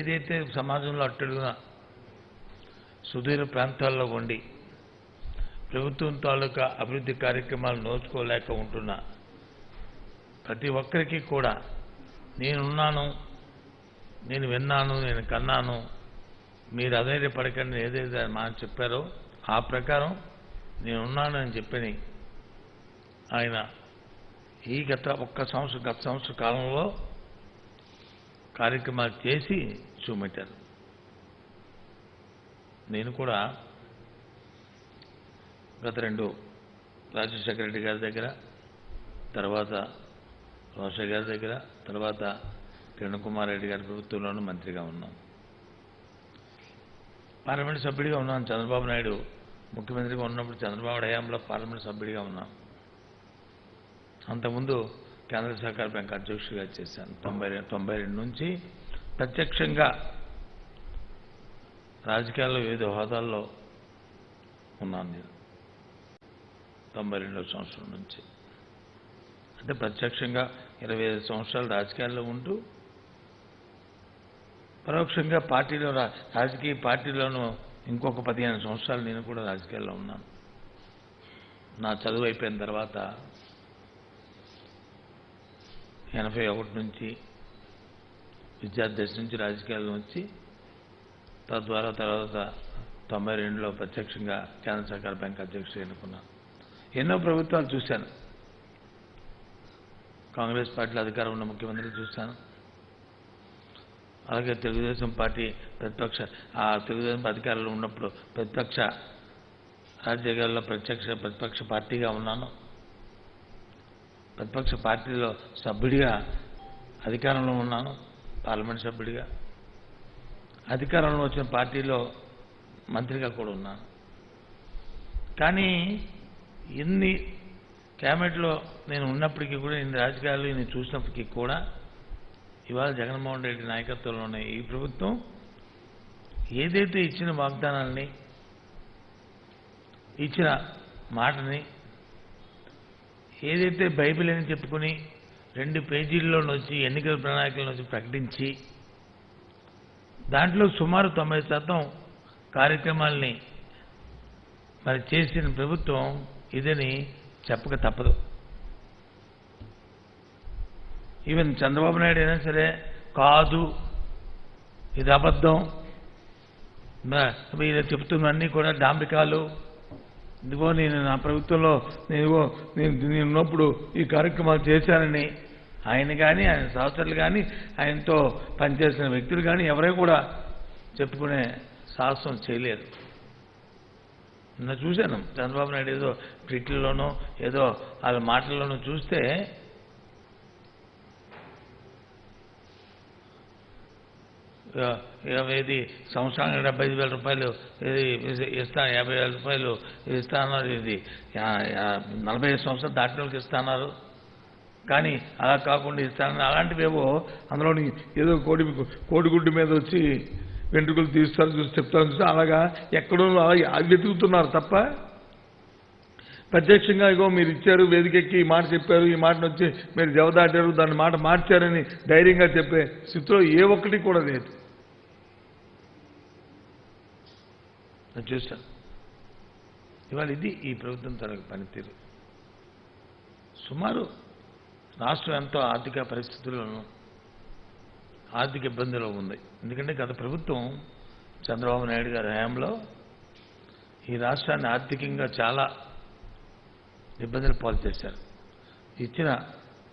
ఏదైతే సమాజంలో అట్టడుగున సుదూర ప్రాంతాల్లో ఉండి ప్రభుత్వం తాలూకా అభివృద్ధి కార్యక్రమాలు నోచుకోలేక ఉంటున్న ప్రతి ఒక్కరికి కూడా నేనున్నాను, నేను విన్నాను, నేను కన్నాను, మీరు అధైర్యపడకండి ఏదైతే మనం చెప్పారో ఆ ప్రకారం నేనున్నాను అని చెప్పని ఆయన ఈ గత సంవత్సర కాలంలో కార్యక్రమాలు చేసి చూపెట్టారు. నేను కూడా గత 2 రాజశేఖర రెడ్డి గారి దగ్గర, తర్వాత రోషయ్య గారి దగ్గర, తర్వాత కిరణ్ కుమార్ రెడ్డి గారి ప్రభుత్వంలోనూ మంత్రిగా ఉన్నాం. పార్లమెంట్ సభ్యుడిగా ఉన్నాను. చంద్రబాబు నాయుడు ముఖ్యమంత్రిగా ఉన్నప్పుడు చంద్రబాబు హయాంలో పార్లమెంట్ సభ్యుడిగా ఉన్నాం. అంతకుముందు కేంద్ర సహకార బ్యాంక్ అధ్యక్షుడిగా చేశాను. 92 నుంచి ప్రత్యక్షంగా రాజకీయాల్లో వివిధ హోదాల్లో ఉన్నాను. నేను 92వ సంవత్సరం నుంచి అంటే ప్రత్యక్షంగా 25 సంవత్సరాలు రాజకీయాల్లో ఉంటూ పరోక్షంగా పార్టీలో రాజకీయ పార్టీలోనూ ఇంకొక 15 సంవత్సరాలు నేను కూడా రాజకీయాల్లో ఉన్నాను. నా చదువు అయిపోయిన తర్వాత 81 నుంచి విద్యార్థి నుంచి రాజకీయాల్లో వచ్చి తద్వారా తర్వాత 92లో ప్రత్యక్షంగా కేంద్ర సహకార బ్యాంక్ అధ్యక్షుడు ఎన్నుకున్నాను. ఎన్నో ప్రభుత్వాలు చూశాను. కాంగ్రెస్ పార్టీలో అధికారం ఉన్న ముఖ్యమంత్రి చూశాను. అలాగే తెలుగుదేశం పార్టీ తెలుగుదేశం అధికారంలో ఉన్నప్పుడు ప్రతిపక్ష రాజ్యాంగాల్లో ప్రతిపక్ష పార్టీగా ఉన్నాను. ప్రతిపక్ష పార్టీలో సభ్యుడిగా అధికారంలో ఉన్నాను, పార్లమెంట్ సభ్యుడిగా. అధికారంలో వచ్చిన పార్టీలో మంత్రిగా కూడా ఉన్నాను. కానీ ఇన్ని క్యాబినెట్లో నేను ఉన్నప్పటికీ కూడా, ఇన్ని రాజకీయాలు ఇన్ని చూసినప్పటికీ కూడా ఇవాళ జగన్మోహన్ రెడ్డి నాయకత్వంలోనే ఈ ప్రభుత్వం ఏదైతే ఇచ్చిన వాగ్దానాల్ని, ఇచ్చిన మాటని, ఏదైతే బైబిల్ అని చెప్పుకుని 2 పేజీల్లో నుంచి ఎన్నికల ప్రణాళికల నుంచి ప్రకటించి దాంట్లో సుమారు 90% కార్యక్రమాల్ని మరి చేసిన ప్రభుత్వం ఇదని చెప్పక తప్పదు. ఈవెన్ చంద్రబాబు నాయుడు అయినా సరే కాదు, ఇది అబద్ధం, ఇలా చెప్తున్నవన్నీ కూడా డాంబికాలు, ఇదిగో నేను నా ప్రభుత్వంలో నేను ఉన్నప్పుడు ఈ కార్యక్రమాలు చేశానని ఆయన కానీ, ఆయన సహచరులు కానీ, ఆయనతో పనిచేసిన వ్యక్తులు కానీ ఎవరై కూడా చెప్పుకునే సాహసం చేయలేదు. నిన్న చూశాను చంద్రబాబు నాయుడు ఏదో ట్వీట్లలోనో ఏదో వాళ్ళ మాటల్లోనూ చూస్తే ఇది సంవత్సరానికి 75,000 రూపాయలు ఇస్తాను, 50,000 రూపాయలు ఇస్తాన్నారు, ఇది 45 సంవత్సరాలు దాటిన వాళ్ళకి ఇస్తున్నారు, కానీ అలా కాకుండా ఇస్తానని అలాంటివేవో అందులోని ఏదో కోడిగుడ్డు మీద వచ్చి వెంట్రుకలు తీస్తారు చూసి చెప్తాను చూస్తే అలాగా ఎక్కడో అలా వెతుకుతున్నారు తప్ప ప్రత్యక్షంగా ఇగో మీరు ఇచ్చారు, వేదికెక్కి ఈ మాట చెప్పారు, ఈ మాటను వచ్చి మీరు జవదాటారు, దాని మాట మార్చారని ధైర్యంగా చెప్పే స్థితిలో ఏ ఒక్కటి కూడా లేదు. చూశాను ఇవాళ ఇది ఈ ప్రభుత్వం తనకు పనితీరు. సుమారు రాష్ట్రం ఎంతో ఆర్థిక పరిస్థితుల్లోనూ ఆర్థిక ఇబ్బందులు ఉంది. ఎందుకంటే గత ప్రభుత్వం చంద్రబాబు నాయుడు గారి హయాంలో ఈ రాష్ట్రాన్ని ఆర్థికంగా చాలా ఇబ్బందులు పాలు చేశారు. ఇచ్చిన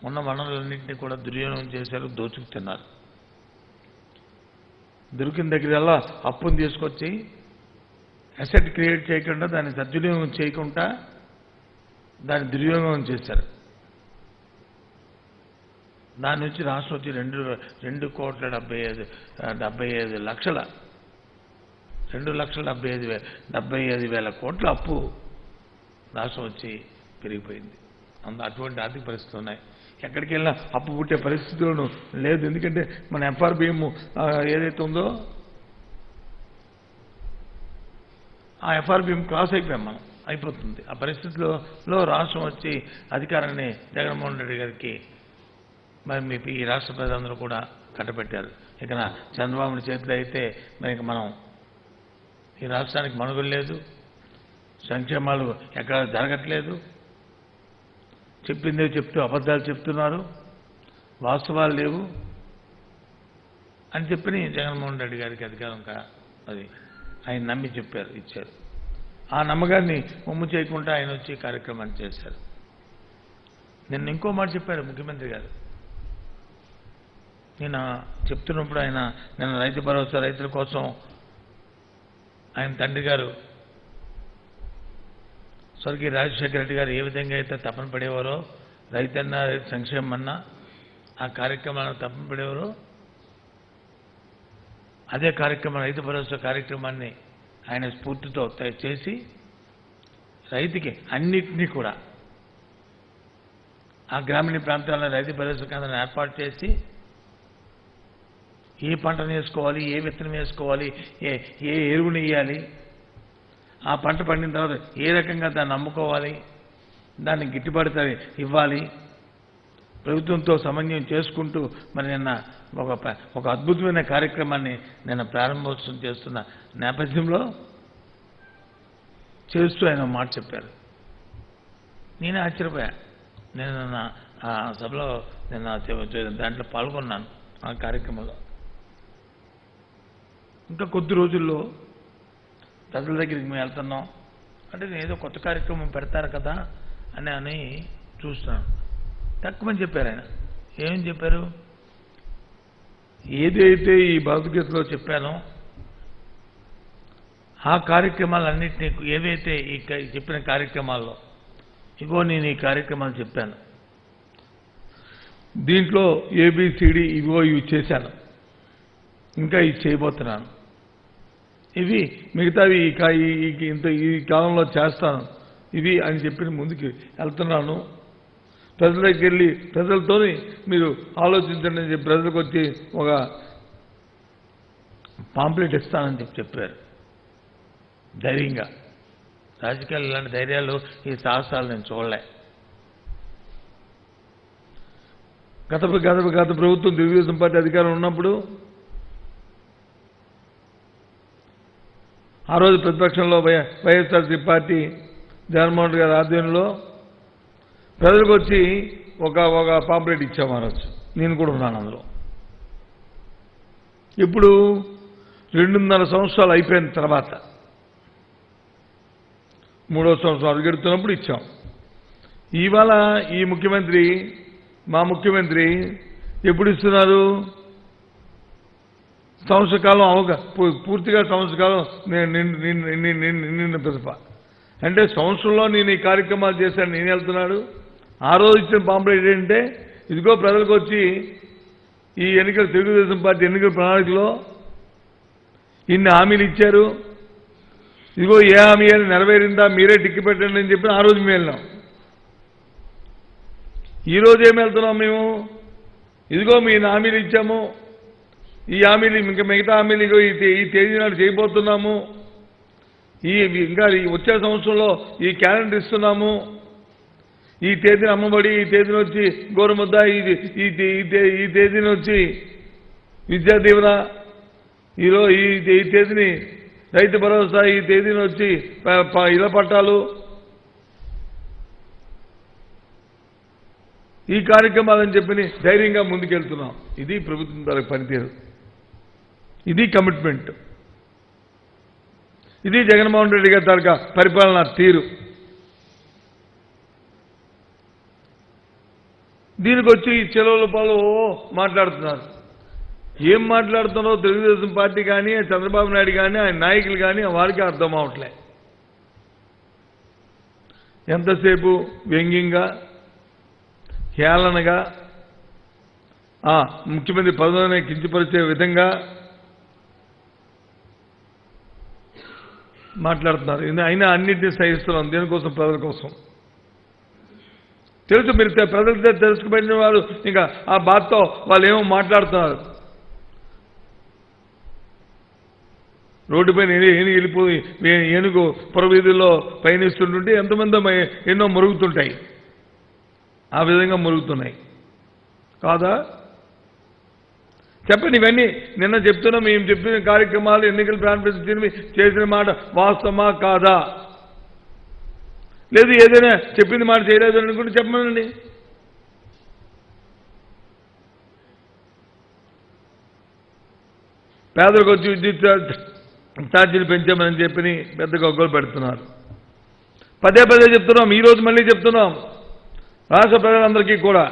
ఉన్న వనరులన్నింటినీ కూడా దుర్వినియోగం చేశారు, దోచుకు తిన్నారు. దొరికిన దగ్గరల్లా అప్పును తీసుకొచ్చి అసెట్ క్రియేట్ చేయకుండా, దాన్ని సద్వినియోగం చేయకుండా దాన్ని దుర్వినియోగం చేశారు. దాని నుంచి రాష్ట్రం వచ్చి 2,75,00,000 కోట్ల అప్పు రాష్ట్రం వచ్చి పెరిగిపోయింది. అటువంటి ఆర్థిక పరిస్థితులు ఉన్నాయి. ఎక్కడికి వెళ్ళినా అప్పు పుట్టే పరిస్థితులను లేదు. ఎందుకంటే మన ఎఫ్ఆర్బిఎం ఏదైతే ఉందో ఆ ఎఫ్ఆర్బిఎం క్రాస్ అయిపోతుంది. ఆ పరిస్థితుల్లో రాష్ట్రం వచ్చి అధికారాన్ని జగన్మోహన్ రెడ్డి గారికి మరి మీ ఈ రాష్ట్ర ప్రజలందరూ కూడా కట్టబెట్టారు. ఇక చంద్రబాబు చేతిలో అయితే మరి మనం ఈ రాష్ట్రానికి మనుగడ లేదు, సంక్షేమాలు ఎక్కడ జరగట్లేదు, చెప్పిందే చెప్తూ అబద్ధాలు చెప్తున్నారు, వాస్తవాలు లేవు అని చెప్పి జగన్మోహన్ రెడ్డి గారికి అధికారం అది ఆయన నమ్మి ఇచ్చారు. ఆ నమ్మకాన్ని ఒమ్ము చేయకుండా ఆయన వచ్చి కార్యక్రమాన్ని చేశారు. నిన్న ఇంకో మాట చెప్పారు ముఖ్యమంత్రి గారు. నేను చెప్తున్నప్పుడు ఆయన నిన్న రైతు భరోసా రైతుల కోసం ఆయన తండ్రి గారు స్వర్గీయ రాజశేఖర రెడ్డి గారు ఏ విధంగా అయితే తపన పడేవారో రైతన్న రైతు సంక్షేమం అన్నా ఆ కార్యక్రమాలను తపన పడేవారో అదే కార్యక్రమం రైతు భరోసా కార్యక్రమాన్ని ఆయన స్ఫూర్తితో చేసి రైతుకి అన్నిటినీ కూడా ఆ గ్రామీణ ప్రాంతాల్లో రైతు భరోసా కేంద్రాన్ని ఏర్పాటు చేసి ఏ పంటను వేసుకోవాలి, ఏ విత్తనం వేసుకోవాలి, ఏ ఎరువుని వేయాలి, ఆ పంట పండిన తర్వాత ఏ రకంగా దాన్ని అమ్ముకోవాలి, దాన్ని గిట్టుబాటు ఇవ్వాలి, ప్రభుత్వంతో సమన్వయం చేసుకుంటూ మరి నిన్న ఒక అద్భుతమైన కార్యక్రమాన్ని నిన్న ప్రారంభోత్సవం చేస్తున్న నేపథ్యంలో చేస్తూ ఆయన మాట చెప్పారు. నేనే ఆశ్చర్యపోయా. నేను నిన్న ఆ సభలో దాంట్లో పాల్గొన్నాను ఆ కార్యక్రమంలో. ఇంకా కొద్ది రోజుల్లో ప్రజల దగ్గరికి మేము వెళ్తున్నాం అంటే ఏదో కొత్త కార్యక్రమం పెడతారు కదా అని చూస్తున్నాను. తక్కువని చెప్పారు ఆయన. ఏమని చెప్పారు? ఏదైతే ఈ భగవద్గీతలో చెప్పానో ఆ కార్యక్రమాలన్నింటినీ ఏవైతే ఈ చెప్పిన కార్యక్రమాల్లో ఇగో నేను ఈ కార్యక్రమాలు చెప్పాను, దీంట్లో ఏబిసిడి ఇవి చేశాను, ఇంకా ఇది చేయబోతున్నాను, ఇవి మిగతావి ఈ కాలంలో చేస్తాను ఇవి అని చెప్పి ముందుకు వెళ్తున్నాను. ప్రజల దగ్గరికి వెళ్ళి ప్రజలతో మీరు ఆలోచించండి అని చెప్పి ప్రజలకు వచ్చి ఒక పాంప్లెట్ ఇస్తానని చెప్పారు. ధైర్యంగా రాజకీయాలు ఇలాంటి ధైర్యాలు ఈ సాహసాలు నేను చూడలే. గత ప్రభుత్వం తెలుగుదేశం పార్టీ అధికారం ఉన్నప్పుడు ఆ రోజు ప్రతిపక్షంలో వైఎస్ఆర్సీ పార్టీ జగన్మోహన్ రెడ్డి గారి ఆధ్వర్యంలో ప్రజలకు వచ్చి ఒక పాంప్లెట్ ఇచ్చాము. ఆ రోజు నేను కూడా ఉన్నాను అందులో. ఇప్పుడు 2.5 సంవత్సరాలు అయిపోయిన తర్వాత 3వ సంవత్సరం అడుగెడుతున్నప్పుడు ఇచ్చాం. ఇవాళ ఈ ముఖ్యమంత్రి మా ముఖ్యమంత్రి ఎప్పుడు ఇస్తున్నారు? సంవత్సర కాలం పూర్తిగా సంవత్సర కాలం నిన్న పిదప అంటే సంవత్సరంలో నేను ఈ కార్యక్రమాలు చేశాను నేను వెళ్తున్నాడు. ఆ రోజు ఇచ్చిన పాంప్లెట్ ఏంటంటే ఇదిగో ప్రజలకు వచ్చి ఈ ఎన్నికల తెలుగుదేశం పార్టీ ఎన్నికల ప్రణాళికలో ఇన్ని హామీలు ఇచ్చారు, ఇదిగో ఏ హామీ అని నెరవేరిందా మీరే టిక్కి పెట్టండి అని చెప్పి ఆ రోజు మేము వెళ్ళాం. ఈరోజు ఏమి వెళ్తున్నాం మేము? ఇదిగో మీ హామీలు ఇచ్చాము, ఈ హామీలు ఇంకా మిగతా హామీలు ఇగో ఈ తేదీ నాడు చేయబోతున్నాము, ఇంకా వచ్చే సంవత్సరంలో ఈ క్యాలెండర్ ఇస్తున్నాము, ఈ తేదీని అమ్మబడి, ఈ తేదీని వచ్చి గోరుముద్ద, ఈ తేదీని వచ్చి విద్యా దీవెన, ఈ తేదీని రైతు భరోసా, ఈ తేదీని వచ్చి ఇళ్ల పట్టాలు, ఈ కార్యక్రమాలని చెప్పి ధైర్యంగా ముందుకెళ్తున్నాం. ఇది ప్రభుత్వం ద్వారా పనితీరు, ఇది కమిట్మెంట్, ఇది జగన్మోహన్ రెడ్డి గారి తాలూకా పరిపాలన తీరు. దీనికి వచ్చి చెలవుల పాలు మాట్లాడుతున్నారు. ఏం మాట్లాడుతున్నారో తెలుగుదేశం పార్టీ కానీ చంద్రబాబు నాయుడు కానీ ఆయన నాయకులు కానీ వారికి అర్థం అవట్లే. ఎంతసేపు వ్యంగ్యంగా హేళనగా ముఖ్యమంత్రి పదవిని కించపరిచే విధంగా మాట్లాడుతున్నారు. అయినా అన్నింటినీ సహిస్తున్నాం దేనికోసం? ప్రజల కోసం. తెలుసు, మీరు ప్రజలతో తెలుసుకుపోయిన వారు ఇంకా ఆ బాధతో వాళ్ళు ఏమో మాట్లాడుతున్నారు. రోడ్డుపైన వెళ్ళిపోయి ఏనుగు పురవీధుల్లో పయనిస్తుంటుంటే ఎంతమంది ఎన్నో మురుగుతుంటాయి, ఆ విధంగా మురుగుతున్నాయి కాదా? చెప్పండి. ఇవన్నీ నిన్న చెప్తున్నాం. మేము చెప్పిన కార్యక్రమాలు ఎన్నికల మేనిఫెస్టో చేసిన మాట వాస్తవమా కాదా? లేదు ఏదైనా చెప్పింది మాట చేయలేదు అనుకుంటే చెప్పమనండి. పేదలకు వచ్చి విద్యుత్ ఛార్జీలు పెంచామని చెప్పి పెద్ద గొగ్గలు పెడుతున్నారు. పదే పదే చెప్తున్నాం. ఈరోజు మళ్ళీ చెప్తున్నాం రాష్ట్ర ప్రజలందరికీ కూడా,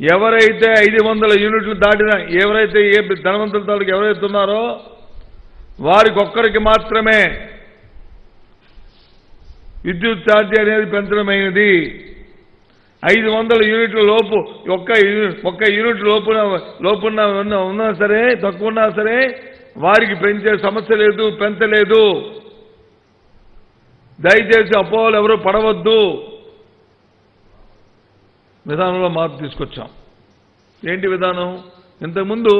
ఎవరైతే 500 యూనిట్లు దాటిన, ఎవరైతే ఏ ధనవంతుల తాలూకు ఎవరైతే ఉన్నారో వారికి ఒక్కరికి మాత్రమే విద్యుత్ ఛార్జీ అనేది పెంచడమైనది. 500 యూనిట్ల లోపు ఒక్క యూనిట్ లోపున్న ఉన్నా సరే, తక్కువ ఉన్నా సరే వారికి పెంచే సమస్య లేదు, పెంచలేదు. దయచేసి అపోహలు ఎవరు పడవద్దు. విధానంలో మార్పు తీసుకొచ్చాం. ఏంటి విధానం? ఇంతకుముందు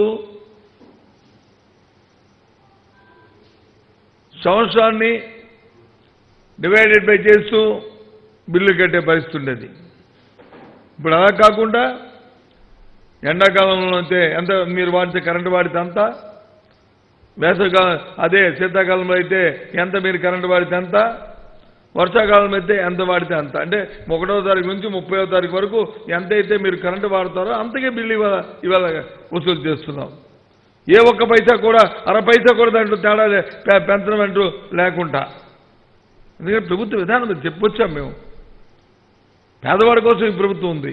సంవత్సరాన్ని డివైడెడ్ బై చేస్తూ బిల్లు కట్టే పరిస్థితి ఉండేది. ఇప్పుడు అలా కాకుండా ఎండాకాలంలో అయితే ఎంత మీరు వాడితే కరెంటు వాడితే అంత, వేసవికాలం అదే శీతాకాలంలో అయితే ఎంత మీరు కరెంటు వాడితే అంత, వర్షాకాలం అయితే ఎంత వాడితే అంత. అంటే 1వ తారీఖు నుంచి 30వ తారీఖు వరకు ఎంతైతే మీరు కరెంటు వాడతారో అంతకే బిల్లు ఇవాళ వసూలు చేస్తున్నాం. ఏ ఒక్క పైసా కూడా, అర పైసా కూడా దాంట్లో తేడా పెంచడం అంటూ లేకుండా. ఎందుకంటే ప్రభుత్వ విధానం చెప్పొచ్చాం మేము. పేదవాడి కోసం ఈ ప్రభుత్వం ఉంది,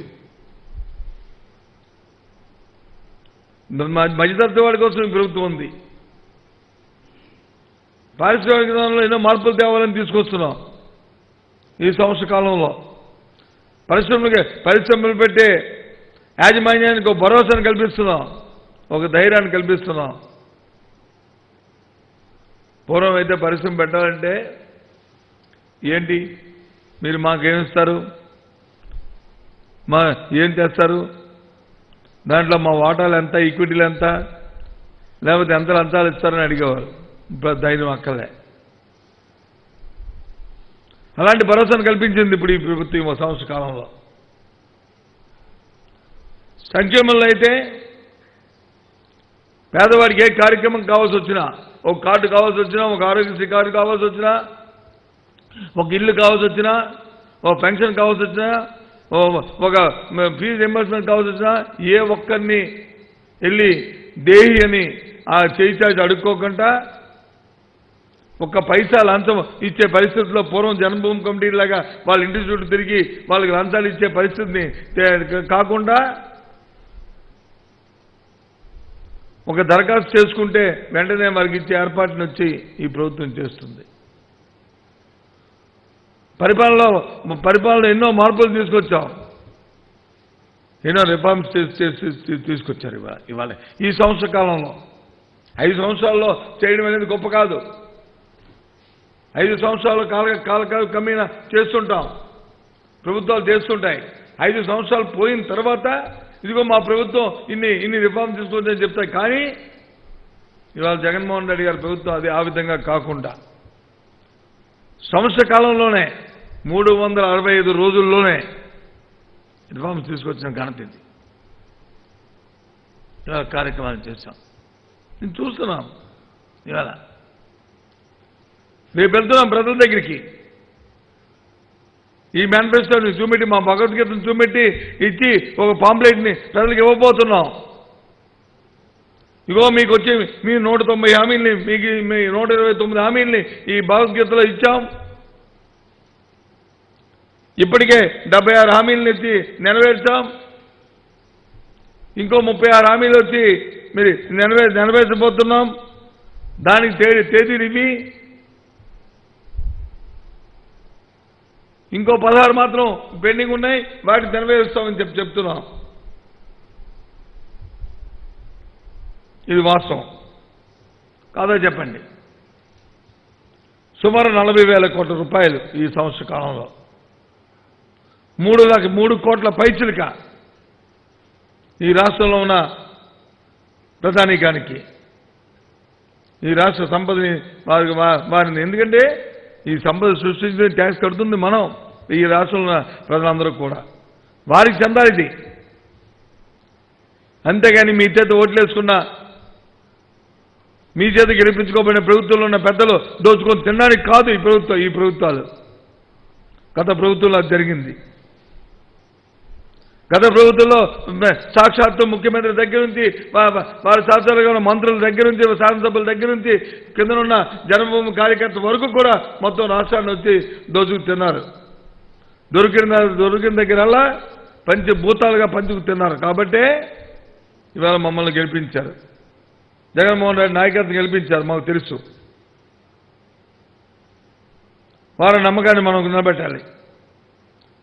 మధ్యతరగతి వాడి కోసం ఈ ప్రభుత్వం ఉంది. పారిశ్రామిక విధానంలో ఎన్నో మార్పులు తేవాలని తీసుకొస్తున్నాం. ఈ సంవత్సర కాలంలో పరిశ్రమలు పెట్టే యాజమాన్యానికి ఒక భరోసాను కల్పిస్తున్నాం, ఒక ధైర్యాన్ని కల్పిస్తున్నాం. పూర్వం అయితే పరిశ్రమ పెట్టాలంటే ఏంటి, మీరు మాకేమిస్తారు, ఏం చేస్తారు, దాంట్లో మా వాటాలు ఎంత, ఈక్విటీలు ఎంత, లేకపోతే ఎంత లంచాలు ఇస్తారని అడిగేవారు. ఇప్పుడు ధైర్యం అక్కర్లే. అలాంటి భరోసాను కల్పించింది ఇప్పుడు ఈ ప్రభుత్వం సంవత్సర కాలంలో. సంక్షేమంలో అయితే పేదవాడికి ఏ కార్యక్రమం కావాల్సి వచ్చినా, ఒక కార్డు కావాల్సి వచ్చినా, ఒక ఆరోగ్యశ్రీ కార్డు కావాల్సి వచ్చినా, ఒక ఇల్లు కావాల్సి వచ్చినా, ఒక పెన్షన్ కావాల్సి వచ్చినా, ఒక ఫీజు రింబర్స్మెంట్ కావాల్సి వచ్చినా, ఏ ఒక్కరిని వెళ్ళి దేహి అని ఆ చేయి అడుక్కోకుండా ఒక్క పైసా లంచం ఇచ్చే పరిస్థితుల్లో పూర్వం జన్మభూమి కమిటీలాగా వాళ్ళ ఇంటి చుట్టూ తిరిగి వాళ్ళకి లంచాలు ఇచ్చే పరిస్థితిని కాకుండా ఒక దరఖాస్తు చేసుకుంటే వెంటనే వారికి ఇచ్చే ఏర్పాటును వచ్చి ఈ ప్రభుత్వం చేస్తుంది. పరిపాలనలో ఎన్నో మార్పులు తీసుకొచ్చాం, ఎన్నో రిఫార్మ్స్ తీసుకొచ్చారు. ఇవాళ ఈ సంవత్సర కాలంలో 5 సంవత్సరాల్లో చేయడం అనేది గొప్ప కాదు. 5 సంవత్సరాలు కాల కమ్మిన చేస్తుంటాం, ప్రభుత్వాలు చేస్తుంటాయి. 5 సంవత్సరాలు పోయిన తర్వాత ఇదిగో మా ప్రభుత్వం ఇన్ని రిఫార్మ్ తీసుకుంటుందని చెప్తాయి. కానీ ఇవాళ జగన్మోహన్ రెడ్డి గారి ప్రభుత్వం అది ఆ విధంగా కాకుండా సంవత్సర కాలంలోనే 365 రోజుల్లోనే రిఫార్మ్స్ తీసుకొచ్చిన ఘనత ఇది. ఇవాళ కార్యక్రమాలు చేస్తాం, నేను చూస్తున్నాం. ఇవాళ రేపు వెళ్తున్నాం ప్రజల దగ్గరికి. ఈ మేనిఫెస్టోని చూపెట్టి, మా భగవద్గీతను చూపెట్టి ఇచ్చి ఒక పాంప్లెట్ని ప్రజలకు ఇవ్వబోతున్నాం. ఇగో మీకు వచ్చి మీ 190 హామీల్ని, మీకు మీ 129 హామీల్ని ఈ భగవద్గీతలో ఇచ్చాం. ఇప్పటికే 76 హామీలను ఎత్తి నెరవేర్చాం. ఇంకో 36 హామీలు వచ్చి మీరు నెరవేర్చబోతున్నాం. దానికి తేదీలు ఇవి. ఇంకో 16 మాత్రం పెండింగ్ ఉన్నాయి, వాటిని నెరవేరుస్తామని చెప్తున్నాం. ఇది వాస్తవం కాదా చెప్పండి? సుమారు 40,000 కోట్ల రూపాయలు ఈ సంవత్సర కాలంలో, 3 కోట్ల పైచిలుక ఈ రాష్ట్రంలో ఉన్న ప్రధానికానికి, ఈ రాష్ట్ర సంపదని వారిని. ఎందుకంటే ఈ సంపద సృష్టించిన ట్యాక్స్ కడుతుంది మనం, ఈ రాష్ట్రంలో ప్రజలందరూ కూడా వారికి చెందాలి ఇది. అంతేగాని మీ చేత ఓట్లేసుకున్న, మీ చేత గెలిపించుకోబడిన ప్రభుత్వంలో ఉన్న పెద్దలు దోచుకొని తినడానికి కాదు ఈ ప్రభుత్వాలు. గత ప్రభుత్వంలో అది జరిగింది. గత ప్రభుత్వంలో సాక్షాత్తు ముఖ్యమంత్రి దగ్గర నుంచి, వారి శాసనాలుగా ఉన్న మంత్రుల దగ్గర నుంచి, శాసనసభ్యుల దగ్గర నుంచి, కిందనున్న జన్మభూమి కార్యకర్త వరకు కూడా మొత్తం రాష్ట్రాన్ని వచ్చి దోచుకు తిన్నారు. దొరికిన దగ్గరల్లా పంచభూతాలుగా పంచుకు తిన్నారు. కాబట్టే ఇవాళ మమ్మల్ని గెలిపించారు. జగన్మోహన్ రెడ్డి నాయకత్వం గెలిపించారు. మాకు తెలుసు. వారి నమ్మకాన్ని మనం నిలబెట్టాలి.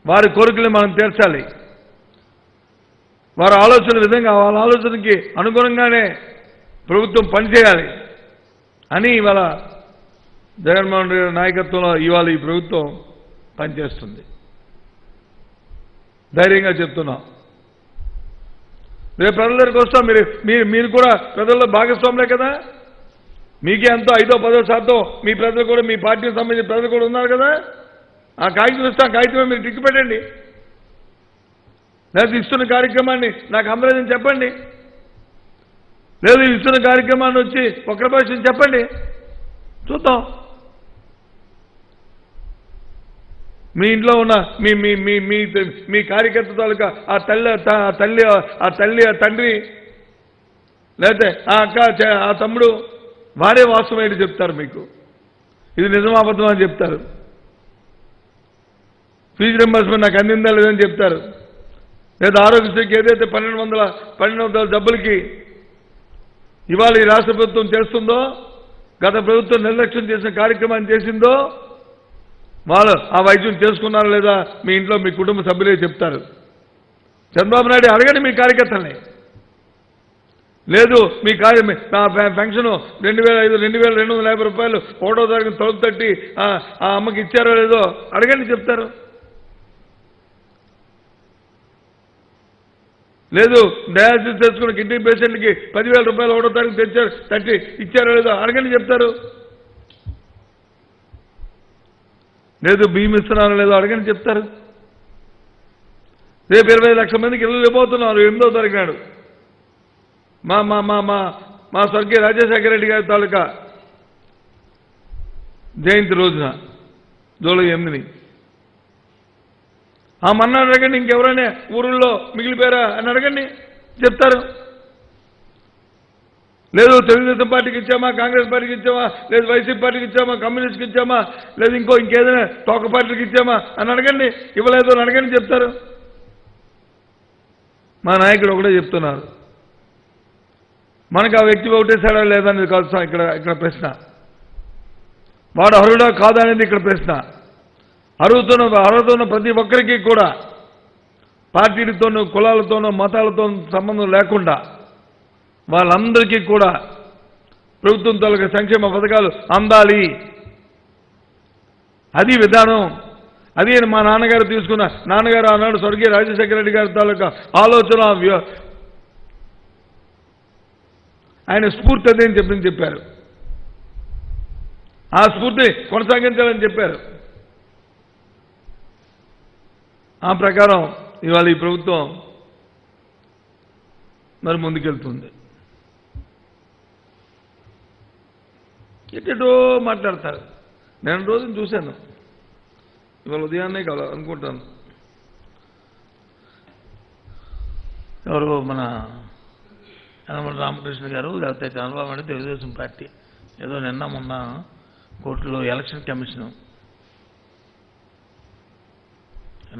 వారి కోరికలు మనం తీర్చాలి. వారి ఆలోచన విధంగా, వాళ్ళ ఆలోచనకి అనుగుణంగానే ప్రభుత్వం పనిచేయాలి అని ఇవాళ జగన్మోహన్ రెడ్డి నాయకత్వంలో ఇవాళ ఈ ప్రభుత్వం పనిచేస్తుంది. ధైర్యంగా చెప్తున్నాం. రేపు ప్రజల దగ్గరికి వస్తాం. మీరు కూడా ప్రజల్లో భాగస్వాములే కదా. మీకే ఎంతో 5-10% మీ ప్రజలు కూడా, మీ పార్టీకి సంబంధించిన ప్రజలు కూడా ఉన్నారు కదా. ఆ కాగితం ఇస్తాం, కాగితమే మీరు టిక్కు పెట్టండి. లేదా ఇస్తున్న కార్యక్రమాన్ని నాకు అందలేదని చెప్పండి. లేదు ఇస్తున్న కార్యక్రమాన్ని వచ్చి ఒక్కరి భాష చెప్పండి, చూద్దాం. మీ ఇంట్లో ఉన్న మీ కార్యకర్త తాలూకా ఆ తల్లి తండ్రి, లేకపోతే ఆ అక్క, ఆ తమ్ముడు, వారే వాస్తవం చెప్తారు మీకు. ఇది నిజమాబద్ధం అని చెప్తారు. ఫీజు రింబర్స్మెంట్ నాకు అందిందా లేదని చెప్తారు. లేదా ఆరోగ్యశ్రీకి ఏదైతే 1200 డబ్బులకి ఇవాళ ఈ రాష్ట్ర ప్రభుత్వం చేస్తుందో, గత ప్రభుత్వం నిర్లక్ష్యం చేసిన కార్యక్రమాన్ని చేసిందో, వాళ్ళు ఆ వైద్యం చేసుకున్నారా లేదా మీ ఇంట్లో మీ కుటుంబ సభ్యులే చెప్తారు. చంద్రబాబు నాయుడు అడగండి మీ కార్యకర్తల్ని. లేదు మీ పెన్షన్ 2500-2250 రూపాయలు 1వ తారీఖున తలుపు తట్టి ఆ అమ్మకి ఇచ్చారో లేదో అడగండి, చెప్తారు. లేదు డయాలసిస్ తెచ్చుకున్న కిడ్నీ పేషెంట్కి 10,000 రూపాయలు 1వ తారీఖు తట్టి ఇచ్చారో లేదో అడగండి, చెప్తారు. లేదు బియ్యం ఇస్తున్నారో లేదో అడగండి, చెప్తారు. రేపు 25 లక్షల మందికి ఇళ్ళు ఇవ్వబోతున్నారు 8వ తారీఖు నాడు. మా స్వర్గీయ రాజశేఖర రెడ్డి గారి తాలూకా జయంతి రోజున జూలై 8ని ఆ మన్నాడు అడగండి. ఇంకెవరైనా ఊరుల్లో మిగిలిపోయారా అని అడగండి, చెప్తారు. లేదు తెలుగుదేశం పార్టీకి ఇచ్చామా, కాంగ్రెస్ పార్టీకి ఇచ్చామా, లేదు వైసీపీ పార్టీకి ఇచ్చామా, కమ్యూనిస్ట్కి ఇచ్చామా, లేదు ఇంకేదైనా తోక పార్టీకి ఇచ్చామా అని అడగండి. ఇవ్వలేదు అని అడగండి, చెప్తారు. మా నాయకుడు ఒకటే చెప్తున్నారు, మనకు ఆ వ్యక్తి ఓటేశాడా లేదనేది కాదు ఇక్కడ ప్రశ్న. వాడు అర్హుడా కాదా అనేది ఇక్కడ ప్రశ్న. అర్హత ఉన్న ప్రతి ఒక్కరికి కూడా పార్టీలతోనూ, కులాలతోనూ, మతాలతోనూ సంబంధం లేకుండా వాళ్ళందరికీ కూడా ప్రభుత్వం తాలూకా సంక్షేమ పథకాలు అందాలి. అది విధానం. అది మా నాన్నగారు తీసుకున్న, నాన్నగారు ఆనాడు స్వర్గీయ రాజశేఖర రెడ్డి గారి తాలూకా ఆలోచన, ఆయన స్ఫూర్తి అదే అని చెప్పారు. ఆ స్ఫూర్తి కొనసాగించాలని చెప్పారు. ఆ ప్రకారం ఇవాళ ఈ ప్రభుత్వం మరి ముందుకెళ్తుంది. ఎట్టో మాట్లాడతారు. నేను రోజున చూశాను, ఇవాళ ఉదయాన్నే అనుకుంటాను. ఎవరు మన యనమల రామకృష్ణ గారు, లేకపోతే చంద్రబాబు నాయుడు, తెలుగుదేశం పార్టీ ఏదో నిన్న మొన్న కోర్టులో ఎలక్షన్ కమిషన్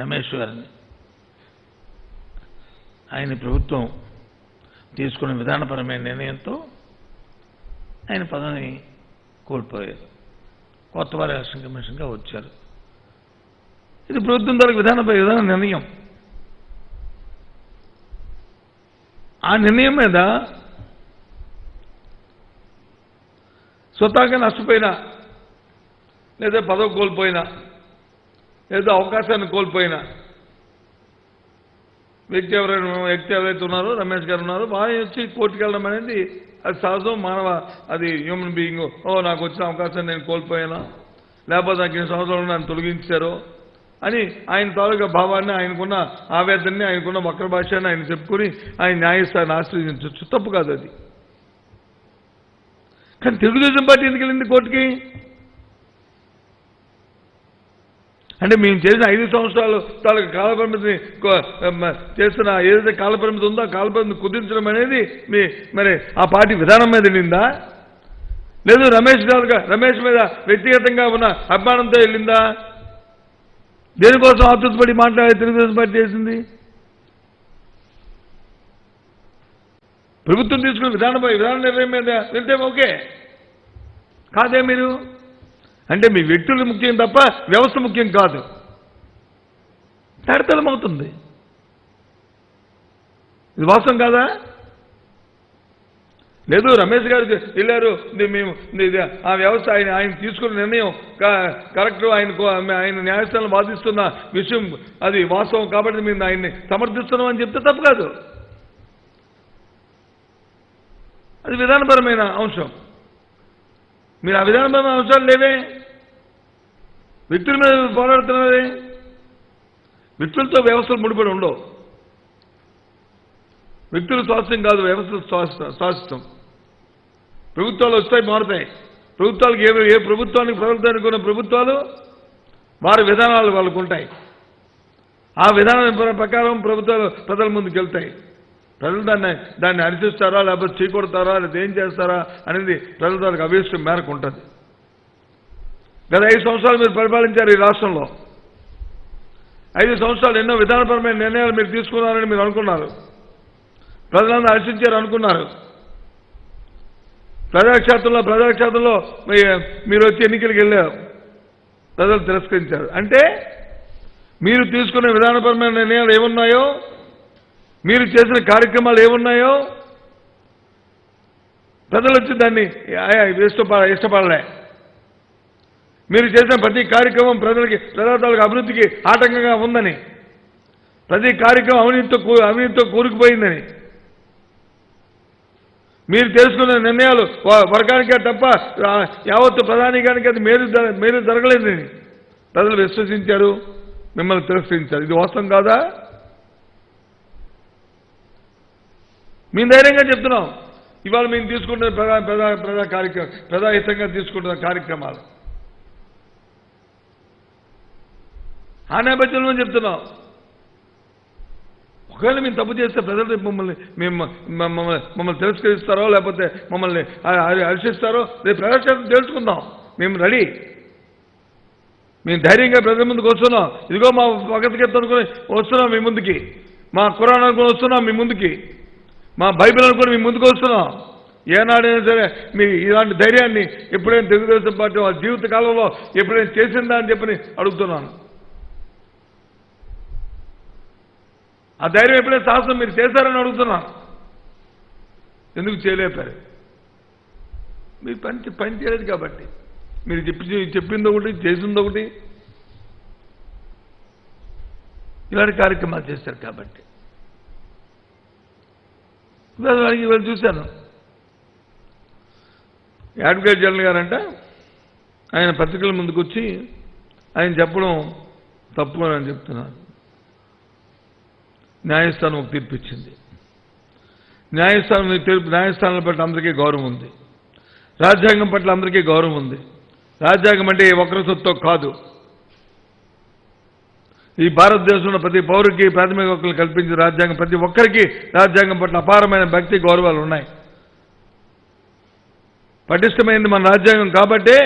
రమేష్ గారిని, ఆయన ప్రభుత్వం తీసుకున్న విధానపరమైన నిర్ణయంతో ఆయన పదవిని కోల్పోయారు. కొత్త వారు ఎలక్షన్ కమిషన్గా వచ్చారు. ఇది ప్రభుత్వం తరగతి విధాన నిర్ణయం. ఆ నిర్ణయం మీద స్వతహాగా నష్టపోయినా, లేదా పదవి కోల్పోయినా, లేదా అవకాశాన్ని కోల్పోయినా వ్యక్తి ఎవరైతే ఉన్నారో, రమేష్ గారు ఉన్నారో, వారు వచ్చి కోర్టుకు వెళ్ళడం అనేది అది సహజం, మానవ, అది హ్యూమన్ బీయింగ్. నాకు వచ్చిన అవకాశాన్ని నేను కోల్పోయానా, లేకపోతే నాకు 2 సంవత్సరాలు నన్ను తొలగించారో అని ఆయన తాలూకా భావాన్ని, ఆయనకున్న ఆవేదనని, ఆయనకున్న వక్ర భాషని ఆయన చెప్పుకొని ఆయన న్యాయస్థానాన్ని ఆశ్రయించవచ్చు. తప్పు కాదు అది. కానీ తెలుగుదేశం పార్టీ ఎందుకు వెళ్ళింది కోర్టుకి? అంటే మేము చేసిన 5 సంవత్సరాలు తాలూకా కాలపరిమితిని చేస్తున్న ఏదైతే కాలపరిమితి ఉందో ఆ కాలపరిమితి కుదించడం అనేది మరి ఆ పార్టీ విధానం మీద వెళ్ళిందా, లేదు రమేష్ మీద వ్యక్తిగతంగా ఉన్న అభిమానంతో వెళ్ళిందా? దేనికోసం ఆతృతపడి మాట్లాడే తెలుగుదేశం పార్టీ చేసింది? ప్రభుత్వం తీసుకున్న విధాన నిర్ణయం మీద వెళ్తే ఓకే కాదే. మీరు అంటే మీ వ్యక్తులు ముఖ్యం తప్ప వ్యవస్థ ముఖ్యం కాదు. తడతలమవుతుంది. ఇది వాస్తవం కాదా? లేదు రమేష్ గారికి వెళ్ళారు, మేము ఆ వ్యవస్థ ఆయన తీసుకున్న నిర్ణయం కరెక్ట్, ఆయన న్యాయస్థానం వాదిస్తున్న విషయం అది వాస్తవం కాబట్టి మేము ఆయన్ని సమర్థిస్తున్నాం అని చెప్తే తప్పు కాదు. అది విధానపరమైన అంశం. మీరు ఆ విధానపరమైన అంశాలు లేవే, వ్యక్తుల మీద పోరాడుతున్నారే. వ్యక్తులతో వ్యవస్థలు ముడిపడి ఉండవు. వ్యక్తుల స్వాస్థ్యం కాదు, వ్యవస్థల స్వాస్థ్యం. ప్రభుత్వాలు వస్తాయి, మారుతాయి. ప్రభుత్వాలకు ఏ ప్రభుత్వానికి ప్రజలతో ఉన్న ప్రభుత్వాలు వారి విధానాలు వాళ్ళకు ఉంటాయి. ఆ విధానం ప్రకారం ప్రభుత్వాలు ప్రజల ముందుకు వెళ్తాయి. ప్రజలు దాన్ని అనుసరిస్తారా, లేకపోతే చీకొడతారా, లేదా ఏం చేస్తారా అనేది ప్రజల దానికి అభిష్టం మేరకు ఉంటుంది. గత 5 సంవత్సరాలు మీరు పరిపాలించారు ఈ రాష్ట్రంలో. 5 సంవత్సరాలు ఎన్నో విధానపరమైన నిర్ణయాలు మీరు తీసుకున్నారని మీరు అనుకున్నారు. ప్రజలందరూ హర్షించారు అనుకున్నారు. ప్రజాక్షేత్రంలో మీరు వచ్చి ఎన్నికలకు వెళ్ళారు, ప్రజలు తిరస్కరించారు. అంటే మీరు తీసుకునే విధానపరమైన నిర్ణయాలు ఏమున్నాయో, మీరు చేసిన కార్యక్రమాలు ఏమున్నాయో ప్రజలు వచ్చి దాన్ని ఇష్టపడలే. మీరు చేసిన ప్రతి కార్యక్రమం ప్రజాతాలకు అభివృద్ధికి ఆటంకంగా ఉందని, ప్రతి కార్యక్రమం అవినీతితో కూరుకుపోయిందని, మీరు తెలుసుకున్న నిర్ణయాలు వర్గానికే తప్ప యావత్తు ప్రధానికానికి అది మేలు జరగలేదని ప్రజలు విశ్వసించారు, మిమ్మల్ని తిరస్కరించారు. ఇది వాస్తవం కాదా? మేము ధైర్యంగా చెప్తున్నాం. ఇవాళ మేము తీసుకుంటున్న ప్రజాహితంగా తీసుకుంటున్న కార్యక్రమాలు ఆ నేపథ్యంలో చెప్తున్నాం. ఒకవేళ మేము తప్పు చేస్తే ప్రజలు మమ్మల్ని తిరస్కరిస్తారో, లేకపోతే మమ్మల్ని హర్షిస్తారో రేపు ప్రజాక్షేత్రం తెలుసుకుందాం. మేము రెడీ. మేము ధైర్యంగా ప్రజల ముందుకు వస్తున్నాం. ఇదిగో మా భగవద్గీత అనుకుని వస్తున్నాం మీ ముందుకి, మా ఖురాన్ అనుకుని వస్తున్నాం మీ ముందుకి, మా బైబిల్ అనుకుని మీ ముందుకు వస్తున్నాం. ఏనాడైనా సరే మీ ఇలాంటి ధైర్యాన్ని ఎప్పుడైనా తెలుగుదేశం పార్టీ వాళ్ళ జీవిత కాలంలో ఎప్పుడైనా చేసిందా అని చెప్పని అడుగుతున్నాను. ఆ ధైర్యం ఎప్పుడైనా సాహసం మీరు చేశారని అడుగుతున్నాను. ఎందుకు చేయలేపారు? మీరు పని చేయలేదు కాబట్టి. మీరు చెప్పింది ఒకటి, చేసింది ఒకటి, ఇలాంటి కార్యక్రమాలు చేశారు కాబట్టి. ఇవాళ చూశాను, అడ్వకేట్ జనరల్ గారంట ఆయన పత్రికల ముందుకు వచ్చి ఆయన చెప్పడం తప్పు అని చెప్తున్నారు. న్యాయస్థానం ఒక తీర్పు ఇచ్చింది. న్యాయస్థానాల పట్ల అందరికీ గౌరవం ఉంది. రాజ్యాంగం పట్ల అందరికీ గౌరవం ఉంది. రాజ్యాంగం అంటే ఒకరి సొత్తు కాదు. ఈ భారతదేశంలో ప్రతి పౌరుడికి ప్రాథమిక హక్కులు కల్పించిన రాజ్యాంగం, ప్రతి ఒక్కరికి రాజ్యాంగం పట్ల అపారమైన భక్తి గౌరవాలు ఉన్నాయి. పటిష్టమైనది మన రాజ్యాంగం కాబట్టే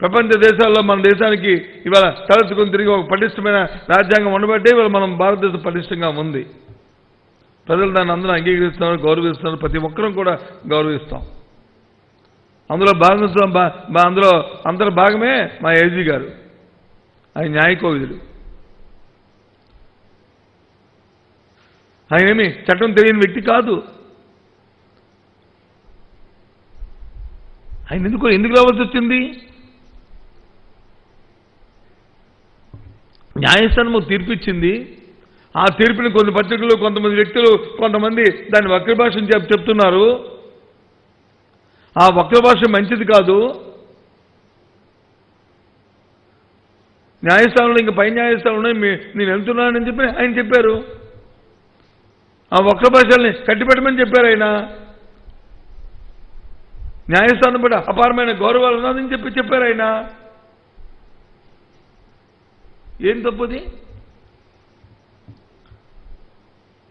ప్రపంచ దేశాల్లో మన దేశానికి ఇవాళ తలెత్తుకుని తిరిగి ఒక పటిష్టమైన రాజ్యాంగం ఉండబట్టే ఇవాళ మనం భారతదేశం పటిష్టంగా ఉంది. ప్రజలు దాన్ని అందరూ అంగీకరిస్తున్నారు, గౌరవిస్తున్నారు. ప్రతి ఒక్కరూ కూడా గౌరవిస్తాం. అందులో అందరూ భాగమే మా ఏజీ గారు. ఆయన న్యాయకోవిదుడు. ఆయన ఏమి చట్టం తెలియని వ్యక్తి కాదు. ఆయన ఎందుకు రావాల్సి వచ్చింది? న్యాయస్థానం తీర్పిచ్చింది. ఆ తీర్పుని కొన్ని పత్రికలు, కొంతమంది వ్యక్తులు, కొంతమంది దాన్ని వక్ర భాషను చెప్తున్నారు. ఆ వక్ర భాష మంచిది కాదు. న్యాయస్థానంలో ఇంకా పై న్యాయస్థానం ఉన్నాయి, నేను వెళ్తున్నానని చెప్పి ఆయన చెప్పారు. ఆ ఒక్క భాషల్ని కట్టిపెట్టమని చెప్పారు ఆయన. న్యాయస్థానం పట్ల అపారమైన గౌరవాలు ఉన్నదని చెప్పారు ఆయన. ఏం తప్పుది?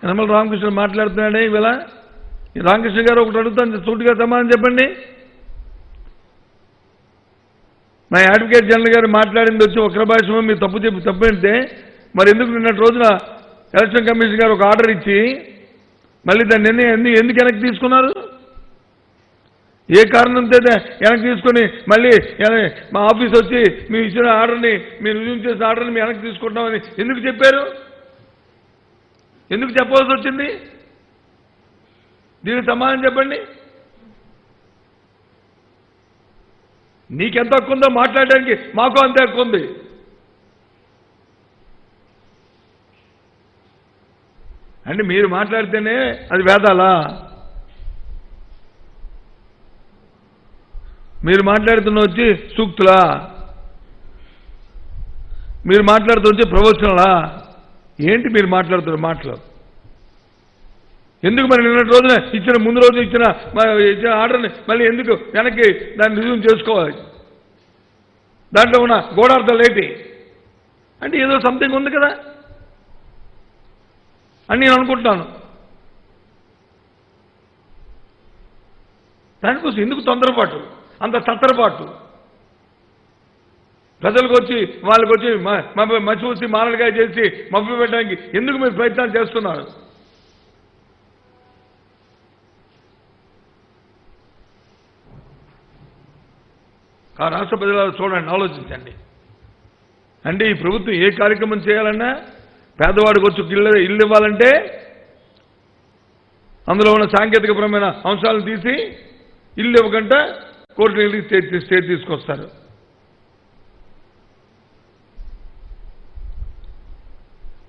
యనమల రామకృష్ణ మాట్లాడుతున్నాడే ఇవాళ. రామకృష్ణ గారు ఒకటి అడుగుతాను, సూటిగా సమాధానం చెప్పండి. మా అడ్వకేట్ జనరల్ గారు మాట్లాడింది వచ్చి ఒక్క భాష మీరు తప్పంటే మరి ఎందుకు నిన్నటి రోజున ఎలక్షన్ కమిషన్ గారు ఒక ఆర్డర్ ఇచ్చి మళ్ళీ దాన్ని ఎందుకు వెనక్కి తీసుకున్నారు? ఏ కారణంతో వెనక్కి తీసుకొని మళ్ళీ మా ఆఫీస్ వచ్చి మీరు ఇచ్చిన ఆర్డర్ని, మీరు రుజువు చేసిన ఆర్డర్ని మేము వెనక్కి తీసుకుంటామని ఎందుకు చెప్పారు? ఎందుకు చెప్పవలసి వచ్చింది? దీనికి సమాధానం చెప్పండి. నీకెంత హక్కు ఉందో మాట్లాడడానికి మాకు అంతే హక్కు ఉంది. అంటే మీరు మాట్లాడితేనే అది వేదాలా? మీరు మాట్లాడుతున్న వచ్చి సూక్తులా? మీరు మాట్లాడుతూ వచ్చి ప్రవచనాలా? ఏంటి మీరు మాట్లాడుతున్న మాటలు? ఎందుకు మరి నిన్నటి రోజున ఇచ్చిన ముందు రోజు ఇచ్చిన ఆర్డర్ని మళ్ళీ ఎందుకు వెనక్కి దాన్ని రుజువు చేసుకోవాలి? దాంట్లో ఉన్న గోడార్థాలు ఏంటి? అంటే ఏదో సంథింగ్ ఉంది కదా అని నేను అనుకుంటున్నాను. దానికోసం ఎందుకు తొందరపాటు, అంత తత్తరపాటు? ప్రజలకు వచ్చి వాళ్ళకి వచ్చి మచ్చిపూసి మారలుగా చేసి మభ్య పెట్టడానికి ఎందుకు మీరు ప్రయత్నాలు చేస్తున్నారు? ఆ రాష్ట్ర ప్రజలు చూడండి, ఆలోచించండి. అంటే ఈ ప్రభుత్వం ఏ కార్యక్రమం చేయాలన్నా పేదవాడికి వచ్చి ఇల్లు ఇవ్వాలంటే అందులో ఉన్న సాంకేతికపరమైన అంశాలను తీసి ఇల్లు ఇవ్వకుండా కోర్టుకు వెళ్ళి స్టే తీసుకొస్తారు.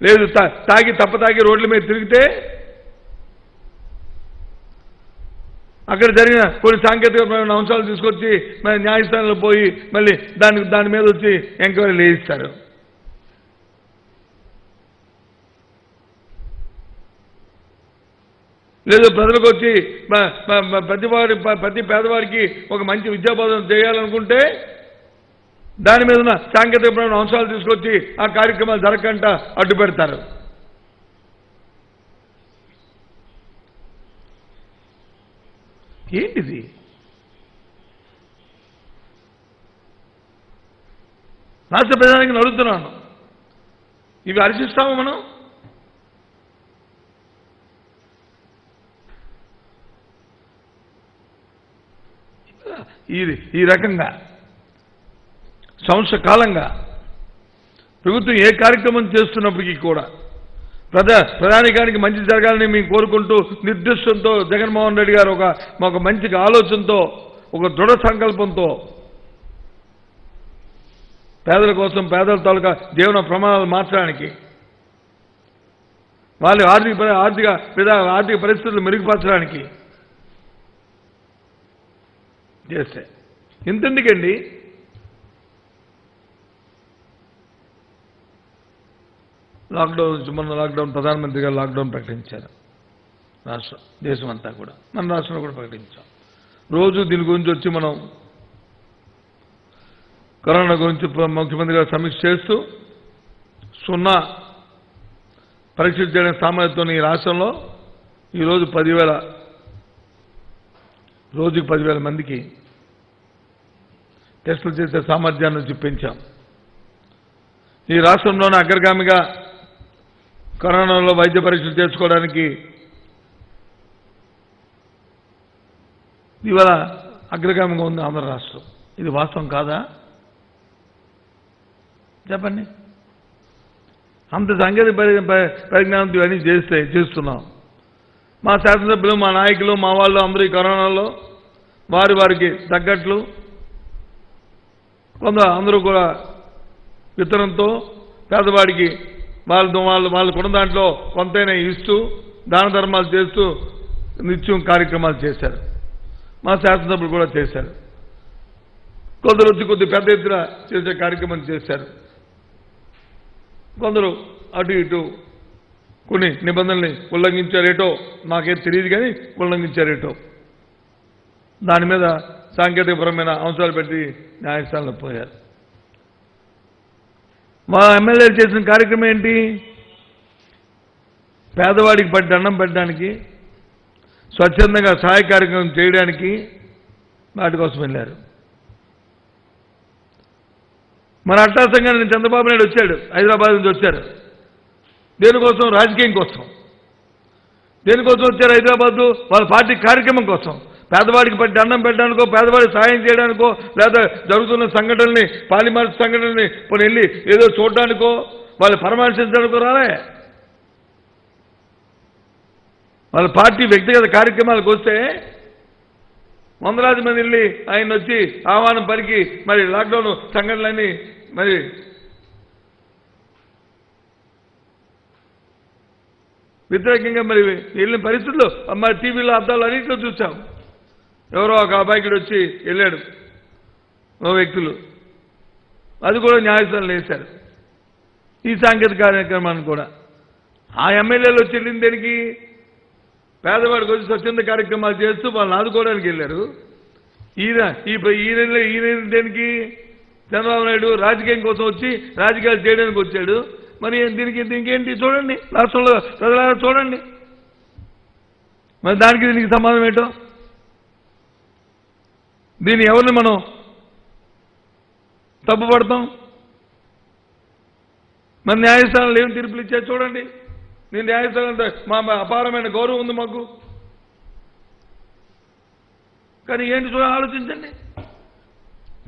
లేదు తప్పతాగి రోడ్ల మీద తిరిగితే అక్కడ జరిగిన కొన్ని సాంకేతికపరమైన అంశాలు తీసుకొచ్చి న్యాయస్థానంలో పోయి మళ్ళీ దాని మీద వచ్చి ఎంక్వైరీ వేయిస్తారు. లేదు ప్రజలకు వచ్చి ప్రతి పేదవారికి ఒక మంచి విద్యాబోధన చేయాలనుకుంటే దాని మీద ఉన్న సాంకేతికపరమైన అంశాలు తీసుకొచ్చి ఆ కార్యక్రమాలు జరగకుండా అడ్డు పెడతారు. ఏంటిది? రాష్ట్ర ప్రజానికి అడుగుతున్నాను, ఇవి హర్షిస్తాము మనం? ఈ రకంగా సంవత్సర కాలంగా ప్రభుత్వం ఏ కార్యక్రమం చేస్తున్నప్పటికీ కూడా ప్రధానికానికి మంచి జరగాలని మేము కోరుకుంటూ నిర్దిష్టంతో జగన్మోహన్ రెడ్డి గారు ఒక మంచి ఆలోచనతో, ఒక దృఢ సంకల్పంతో పేదల కోసం, పేదల తాలూకా జీవన ప్రమాణాలు మార్చడానికి, వాళ్ళ ఆర్థిక పరిస్థితులు మెరుగుపరచడానికి చేస్తే ఇంతెందుకండి? మొన్న లాక్డౌన్ ప్రధానమంత్రి గారు లాక్డౌన్ ప్రకటించారు. దేశం అంతా కూడా, మన రాష్ట్రంలో కూడా ప్రకటించాం. రోజు దీని గురించి వచ్చి మనం కరోనా గురించి ముఖ్యమంత్రి గారు సమీక్ష చేస్తూ 0 పరీక్ష చేయడానికి సామర్థ్యంతో ఈ రాష్ట్రంలో ఈరోజు 10,000 రోజుకి 10,000 మందికి టెస్టులు చేసే సామర్థ్యాన్ని నుంచి పెంచాం. ఈ రాష్ట్రంలోనే అగ్రగామిగా కరోనాలో వైద్య పరీక్షలు చేసుకోవడానికి ఇవాళ అగ్రగామిగా ఉంది ఆంధ్ర రాష్ట్రం. ఇది వాస్తవం కాదా? చెప్పండి. అంత సాంకేతిక పరిజ్ఞానంతో ఇవన్నీ చేస్తున్నాం. మా శాసనసభ్యులు, మా నాయకులు, మా వాళ్ళు అందరూ ఈ కరోనాలో వారికి తగ్గట్లు కొంత అందరూ కూడా విత్తనంతో పేదవాడికి వాళ్ళు కొన్న దాంట్లో కొంతైనా ఇస్తూ దాన ధర్మాలు చేస్తూ నిత్యం కార్యక్రమాలు చేశారు. మా శాసనసభ్యులు కూడా చేశారు. కొందరు వచ్చి కొద్ది పెద్ద ఎత్తున చేసే కార్యక్రమం చేశారు. కొందరు అటు ఇటు కొన్ని నిబంధనల్ని ఉల్లంఘించారేటో నాకేం తెలియదు, కానీ ఉల్లంఘించారేటో దాని మీద సాంకేతికపరమైన అంశాలు పెట్టి న్యాయస్థానంలో పోయారు. మా ఎమ్మెల్యేలు చేసిన కార్యక్రమం ఏంటి? పేదవాడికి పట్టి దండం పెట్టడానికి, స్వచ్ఛందంగా సహాయ కార్యక్రమం చేయడానికి వాటి కోసం వెళ్ళారు. మన అట్టాసంగా చంద్రబాబు నాయుడు వచ్చాడు, హైదరాబాద్ నుంచి వచ్చారు. దేనికోసం? రాజకీయం కోసం. దేనికోసం వచ్చారు హైదరాబాద్? వాళ్ళ పార్టీ కార్యక్రమం కోసం. పేదవాడికి పట్టి దండం పెట్టడానికో, పేదవాడికి సహాయం చేయడానికో, లేదా జరుగుతున్న సంఘటనల్ని, పాలిమార్చి సంఘటనల్ని పోనీ వెళ్ళి ఏదో చూడడానికో, వాళ్ళు పరామర్శించడానికో రాలే. వాళ్ళ పార్టీ వ్యక్తిగత కార్యక్రమాలకు వస్తే వందలాది మంది వెళ్ళి ఆయన వచ్చి ఆహ్వానం పలికి మరి లాక్డౌన్ సంఘటనలన్నీ మరి వ్యతిరేకంగా మరి వెళ్ళిన పరిస్థితుల్లో మరి టీవీలో అద్దాలు అన్నింటిలో చూసాం. ఎవరో ఒక అబ్బాయికి వచ్చి వెళ్ళాడు ఓ వ్యక్తులు, అది కూడా న్యాయస్థానంలో వేశారు. ఈ సాంకేతిక కార్యక్రమాన్ని కూడా ఆ ఎమ్మెల్యేలు వచ్చి వెళ్ళింది దేనికి? పేదవాడికి వచ్చి స్వచ్ఛంద కార్యక్రమాలు చేస్తూ వాళ్ళని ఆదుకోవడానికి వెళ్ళారు. ఈయన దేనికి? చంద్రబాబు నాయుడు రాజకీయం కోసం వచ్చి రాజకీయాలు చేయడానికి వచ్చాడు. మరి దీనికేంటి చూడండి, రాష్ట్రంలో ప్రజలారా చూడండి. మరి దానికి దీనికి సంబంధం ఏంటో? దీన్ని ఎవరిని మనం తప్పుపడతాం? మరి న్యాయస్థానాలు ఏం తీర్పులు ఇచ్చారు చూడండి. నేను న్యాయస్థానం మా అపారమైన గౌరవం ఉంది మాకు, కానీ ఏంటి ఆలోచించండి.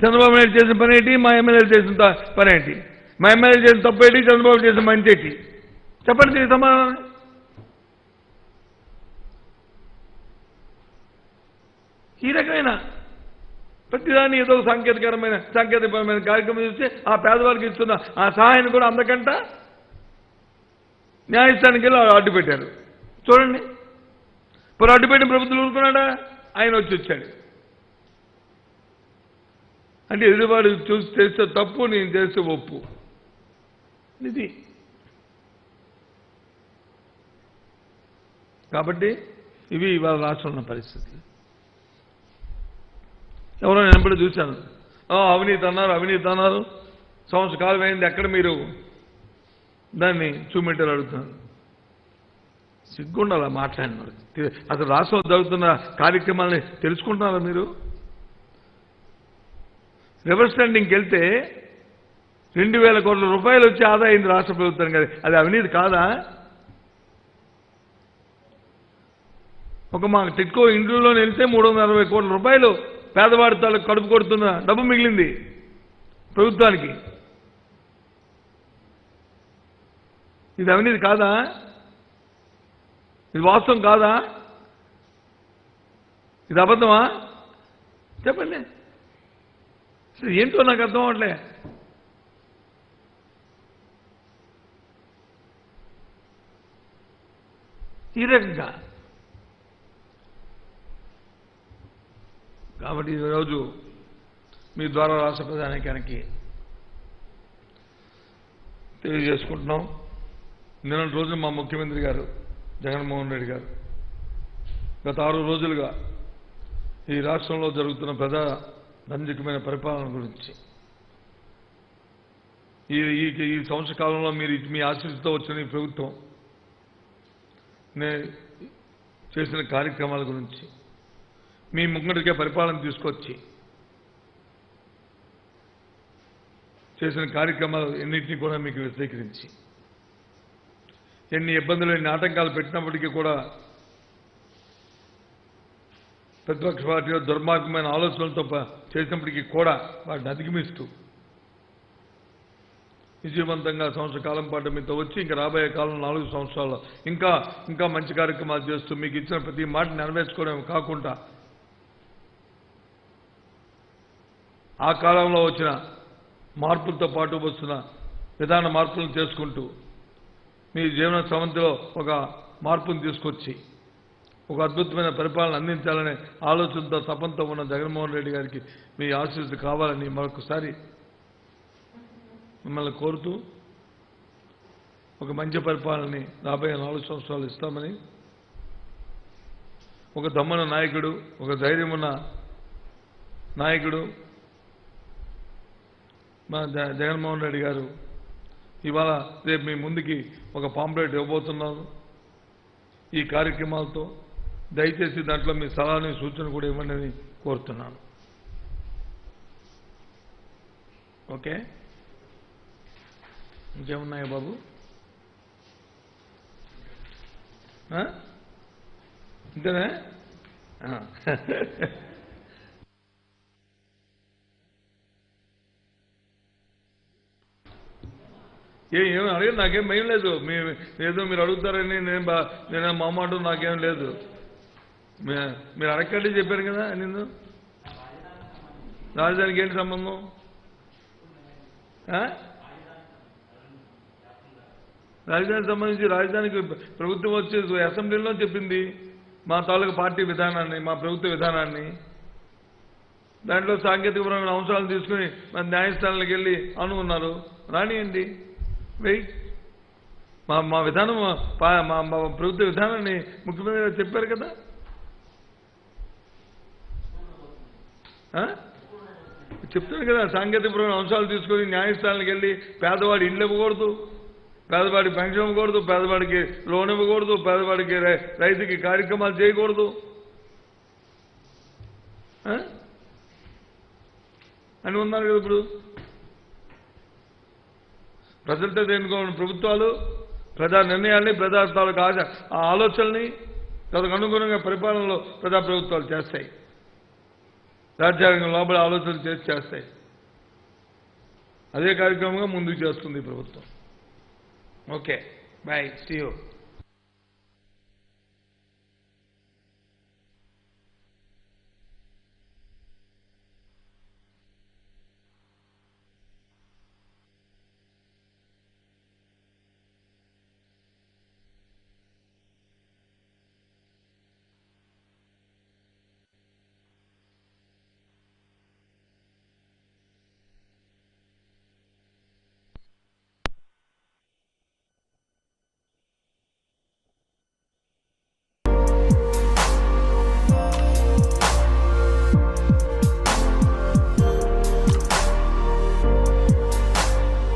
చంద్రబాబు నాయుడు చేసిన పని ఏంటి? మా ఎమ్మెల్యేలు చేసిన పని ఏంటి? మా ఎమ్మెల్యే చేసిన తప్పు ఏంటి? చంద్రబాబు చేసిన మంచి ఏంటి? చెప్పండి దీనికి సమాధానం. ఈ రకమైన ప్రతిదాన్ని ఏదో సాంకేతికపరమైన కార్యక్రమం చూస్తే ఆ పేదవాళ్ళకి ఇస్తున్న ఆ సహాయాన్ని కూడా అందకంట న్యాయస్థానానికి వెళ్ళి అడ్డు పెట్టారు. చూడండి, ఇప్పుడు అడ్డు పెట్టిన ప్రభుత్వం ఊరుకున్నాడా? ఆయన వచ్చాడు. అంటే ఎదురువాడు చూసి చేస్తే తప్పు, నేను చేస్తే ఒప్పు. ఇది కాబట్టి ఇవి ఇవాళ రాష్ట్రంలో పరిస్థితి. ఎవరో నేను చూశాను, అవినీతి అన్నారు, సంవత్సర కాలం అయింది, ఎక్కడ మీరు దాన్ని చూపెట్టారు అడుగుతున్నాను. సిగ్గుండాలా మాట్లాడినారు? అసలు రాష్ట్రంలో జరుగుతున్న కార్యక్రమాలని తెలుసుకుంటున్నారా మీరు? రివర్స్ టెండింగ్కి వెళ్తే 2,000 కోట్ల రూపాయలు వచ్చి ఆదా అయింది రాష్ట్ర ప్రభుత్వం కదా, అది అవినీతి కాదా? ఒక మా టిట్కో ఇండ్లలో వెళ్తే 360 కోట్ల రూపాయలు పేదవాడి తాలూకు కడుపు కొడుతున్న డబ్బు మిగిలింది ప్రభుత్వానికి. ఇది అవినీతి కాదా? ఇది వాస్తవం కాదా? ఇది అబద్ధమా? చెప్పండి. ఏంటో నాకు అర్థం అవట్లే. ఈ రకంగా కాబట్టి ఈరోజు మీ ద్వారా రాష్ట్ర ప్రజానీకానికి తెలియజేసుకుంటున్నాం. నిన్నటి రోజు మా ముఖ్యమంత్రి గారు జగన్మోహన్ రెడ్డి గారు గత 6 రోజులుగా ఈ రాష్ట్రంలో జరుగుతున్న రంజకమైన పరిపాలన గురించి, ఈ సంవత్సర కాలంలో మీరు మీ ఆశీస్సుతో వచ్చిన ఈ ప్రభుత్వం చేసిన కార్యక్రమాల గురించి, మీ ముంగటికే పరిపాలన తీసుకొచ్చి చేసిన కార్యక్రమాలు ఎన్నింటినీ కూడా మీకు విశదీకరించి, ఎన్ని ఇబ్బందులు ఎన్ని ఆటంకాలు పెట్టినప్పటికీ కూడా ప్రతిపక్ష పార్టీలో దుర్మార్గమైన ఆలోచనలతో చేసినప్పటికీ కూడా వాటిని అధిగమిస్తూ విజయవంతంగా సంవత్సర కాలం పాటు మీతో వచ్చి ఇంకా రాబోయే కాలం 4 సంవత్సరాల్లో ఇంకా మంచి కార్యక్రమాలు చేస్తూ మీకు ఇచ్చిన ప్రతి మాట నెరవేర్చుకోవడం కాకుండా ఆ కాలంలో వచ్చిన మార్పులతో పాటు వస్తున్న విధాన మార్పులను చేసుకుంటూ మీ జీవన సమంతిలో ఒక మార్పును తీసుకొచ్చి ఒక అద్భుతమైన పరిపాలన అందించాలనే ఆలోచనతో తపంతో ఉన్న జగన్మోహన్ రెడ్డి గారికి మీ ఆశీస్సులు కావాలని మరొకసారి మిమ్మల్ని కోరుతూ ఒక మంచి పరిపాలనని రాబోయే 4 సంవత్సరాలు ఇస్తామని, ఒక దమ్మన నాయకుడు, ఒక ధైర్యం ఉన్న నాయకుడు మా జగన్మోహన్ రెడ్డి గారు ఇవాళ రేపు మీ ముందుకి ఒక పాంప్లెట్ ఇవ్వబోతున్నాను. ఈ కార్యక్రమాలతో దయచేసి దాంట్లో మీ సలహాని సూచన కూడా ఇవ్వండి అని కోరుతున్నాను. ఓకే, ఇంకేమున్నాయా బాబు? ఇంతేనా? ఏమి అడిగారు, నాకేం భయం లేదు. ఏదో మీరు అడుగుతారని నేను మా మాట నాకేం లేదు. మీరు అడగండి చెప్పారు కదా. నిన్ను రాజధానికి ఏంటి సంబంధం? రాజధానికి సంబంధించి రాజధానికి ప్రభుత్వం వచ్చే అసెంబ్లీలో చెప్పింది మా తాలూకు పార్టీ విధానాన్ని, మా ప్రభుత్వ విధానాన్ని. దాంట్లో సాంకేతికపరమైన అంశాలు తీసుకుని మన న్యాయస్థానాలకు వెళ్ళి అనుకున్నారు. రానియండి, వెయిట్. మా విధానం, మా ప్రభుత్వ విధానాన్ని ముఖ్యమంత్రి గారు చెప్పారు కదా. చెప్తాను కదా, సాంకేతికపరమైన అంశాలు తీసుకొని న్యాయస్థానాలకు వెళ్ళి పేదవాడి ఇళ్ళు ఇవ్వకూడదు, పేదవాడి పెన్షన్ ఇవ్వకూడదు, పేదవాడికి లోన్ ఇవ్వకూడదు, పేదవాడికి రైతుకి కార్యక్రమాలు చేయకూడదు అని ఉన్నారు కదా. ఇప్పుడు ప్రజలతో ఎన్నుకోని ప్రభుత్వాలు ప్రజా నిర్ణయాల్ని, ప్రజా తాలూకు ఆ ఆలోచనల్ని తనకు అనుగుణంగా పరిపాలనలో ప్రజాప్రభుత్వాలు చేస్తాయి. రాజ్యాంగం లోపల ఆలోచనలు చేస్తాయి. అదే కార్యక్రమంగా ముందుకు చేస్తుంది ప్రభుత్వం. Okay, bye, see you.